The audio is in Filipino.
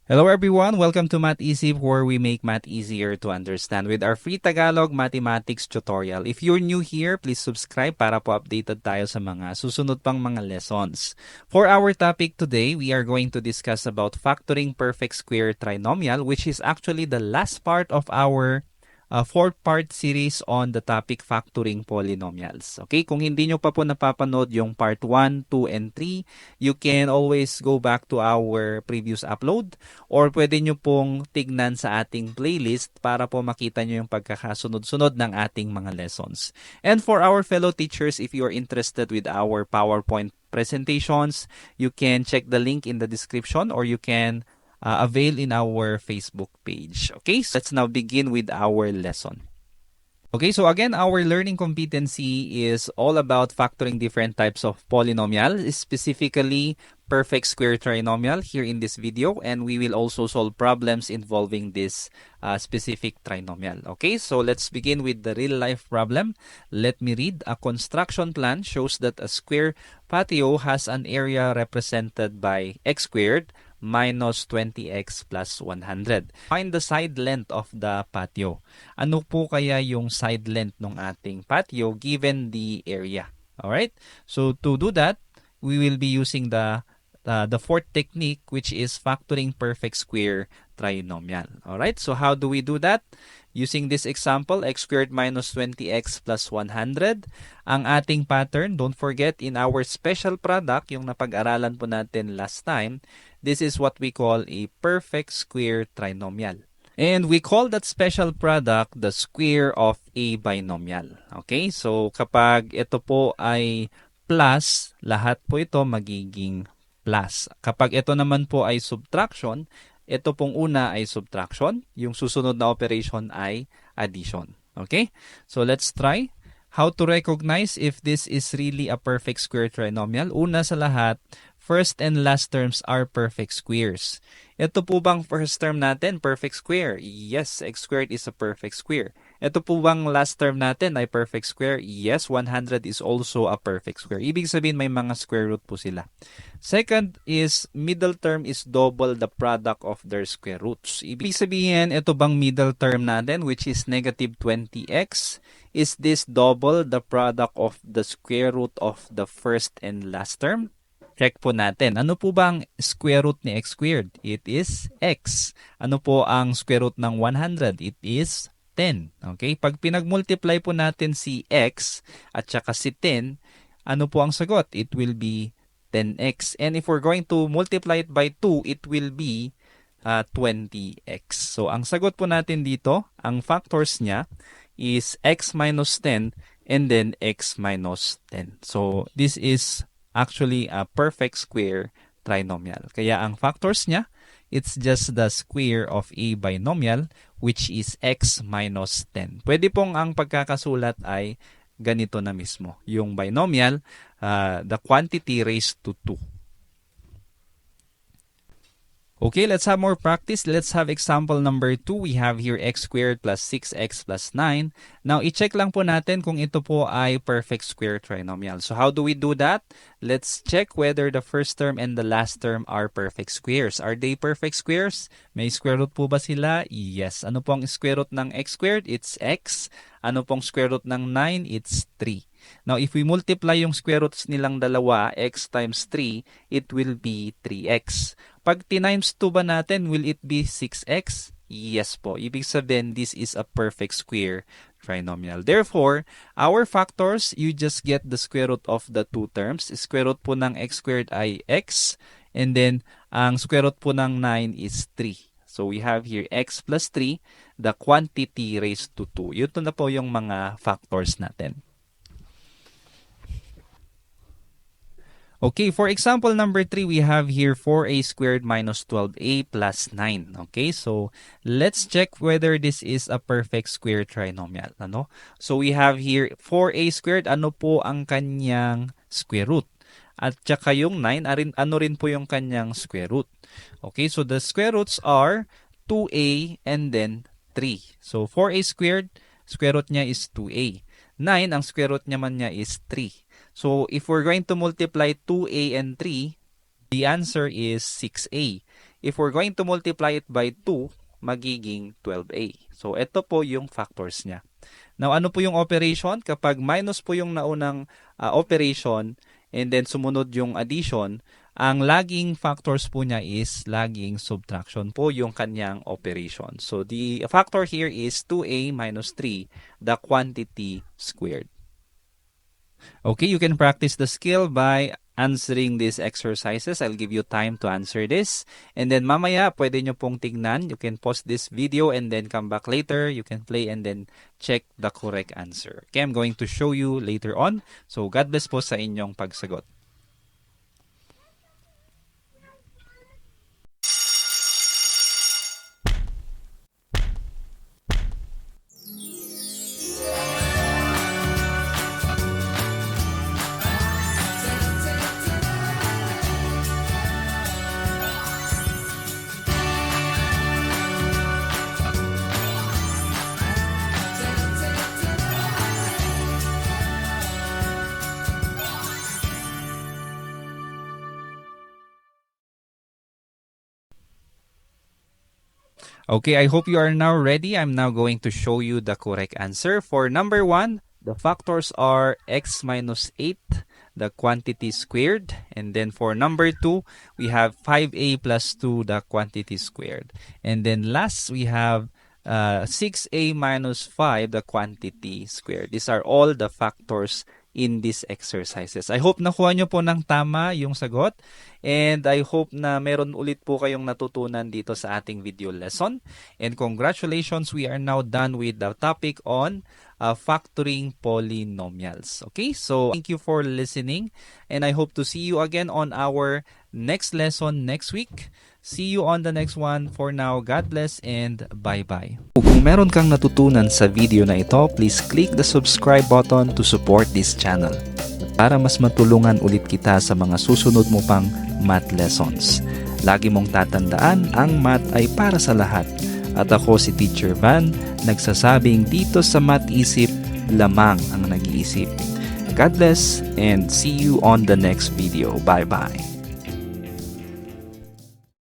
Hello everyone, welcome to Math Easy where we make math easier to understand with our free Tagalog mathematics tutorial. If you're new here, please subscribe para po updated tayo sa mga susunod pang mga lessons. For our topic today, we are going to discuss about factoring perfect square trinomial, which is actually the last part of our four-part series on the topic factoring polynomials. Okay, kung hindi nyo pa po napapanood yung part 1, 2, and 3, you can always go back to our previous upload or pwede nyo pong tignan sa ating playlist para po makita nyo yung pagkakasunod-sunod ng ating mga lessons. And for our fellow teachers, if you are interested with our PowerPoint presentations, you can check the link in the description or you can avail in our Facebook page. Okay, so let's now begin with our lesson. Okay, so again, our learning competency is all about factoring different types of polynomial, specifically perfect square trinomial here in this video, and we will also solve problems involving this specific trinomial. Okay, so let's begin with the real life problem. Let me read. A construction plan shows that a square patio has an area represented by x squared minus 20x plus 100. Find the side length of the patio. Ano po kaya yung side length ng ating patio given the area? Alright? So to do that, we will be using the fourth technique, which is factoring perfect square trinomial. Alright? So how do we do that? Using this example, x squared minus 20x plus 100. Ang ating pattern, don't forget, in our special product, yung napag-aralan po natin last time, this is what we call a perfect square trinomial. And we call that special product the square of a binomial. Okay? So kapag ito po ay plus, lahat po ito magiging plus. Kapag ito naman po ay subtraction, ito pong una ay subtraction, yung susunod na operation ay addition. Okay? So let's try how to recognize if this is really a perfect square trinomial. Una sa lahat, first and last terms are perfect squares. Ito po bang first term natin, perfect square? Yes, x squared is a perfect square. Ito po bang last term natin ay perfect square? Yes, 100 is also a perfect square. Ibig sabihin may mga square root po sila. Second is middle term is double the product of their square roots. Ibig sabihin, ito bang middle term natin which is negative 20x? Is this double the product of the square root of the first and last term? Check po natin. Ano po ba ang square root ni x squared? It is x. Ano po ang square root ng 100? It is 10. Okay? Pag pinag-multiply po natin si x at saka si 10, ano po ang sagot? It will be 10x. And if we're going to multiply it by 2, it will be 20x. So, ang sagot po natin dito, ang factors niya is x minus 10 and then x minus 10. So, this is actually a perfect square trinomial. Kaya ang factors niya, it's just the square of a binomial which is x minus 10. Pwede pong ang pagkakasulat ay ganito na mismo. Yung binomial, the quantity raised to 2. Okay, let's have more practice. Let's have example number 2. We have here x squared plus 6x plus 9. Now, i-check lang po natin kung ito po ay perfect square trinomial. So, how do we do that? Let's check whether the first term and the last term are perfect squares. Are they perfect squares? May square root po ba sila? Yes. Ano pong square root ng x squared? It's x. Ano pong square root ng 9? It's 3. Now, if we multiply yung square roots nilang dalawa, x times 3, it will be 3x. Pag times 2 ba natin, will it be 6x? Yes po. Ibig sabihin, this is a perfect square trinomial. Therefore, our factors, you just get the square root of the two terms. Square root po ng x squared ay x, and then ang square root po ng 9 is 3. So, we have here x plus 3, the quantity raised to 2. Ito na po yung mga factors natin. Okay, for example number 3, we have here 4a squared minus 12a plus 9. Okay, so let's check whether this is a perfect square trinomial. Ano? So we have here 4a squared, ano po ang kanyang square root? At saka yung 9, ano rin po yung kanyang square root? Okay, so the square roots are 2a and then 3. So 4a squared, square root niya is 2a. 9, ang square root naman niya is 3. So, if we're going to multiply 2a and 3, the answer is 6a. if we're going to multiply it by 2, magiging 12a. So, ito po yung factors niya. Now, ano po yung operation? Kapag minus po yung naunang operation and then sumunod yung addition, ang laging factors po niya is laging subtraction po yung kanyang operation. So, the factor here is 2a minus 3, the quantity squared. Okay, you can practice the skill by answering these exercises. I'll give you time to answer this. And then mamaya, pwede nyo pong tignan. You can pause this video and then come back later. You can play and then check the correct answer. Okay, I'm going to show you later on. So, God bless po sa inyong pagsagot. Okay, I hope you are now ready. I'm now going to show you the correct answer. For number 1, the factors are x minus 8, the quantity squared. And then for number 2, we have 5a plus 2, the quantity squared. And then last, we have 6a minus 5, the quantity squared. These are all the factors in these exercises. I hope nakuha nyo po ng tama yung sagot. And I hope na meron ulit po kayong natutunan dito sa ating video lesson. And congratulations, we are now done with the topic on factoring polynomials. Okay, so thank you for listening. And I hope to see you again on our next lesson next week. See you on the next one. For now, God bless and bye-bye. Kung meron kang natutunan sa video na ito, please click the subscribe button to support this channel para mas matulungan ulit kita sa mga susunod mo pang math lessons. Lagi mong tatandaan, ang math ay para sa lahat. At ako si Teacher Van, nagsasabing dito sa Math Isip, lamang ang nag-iisip. God bless and see you on the next video. Bye-bye.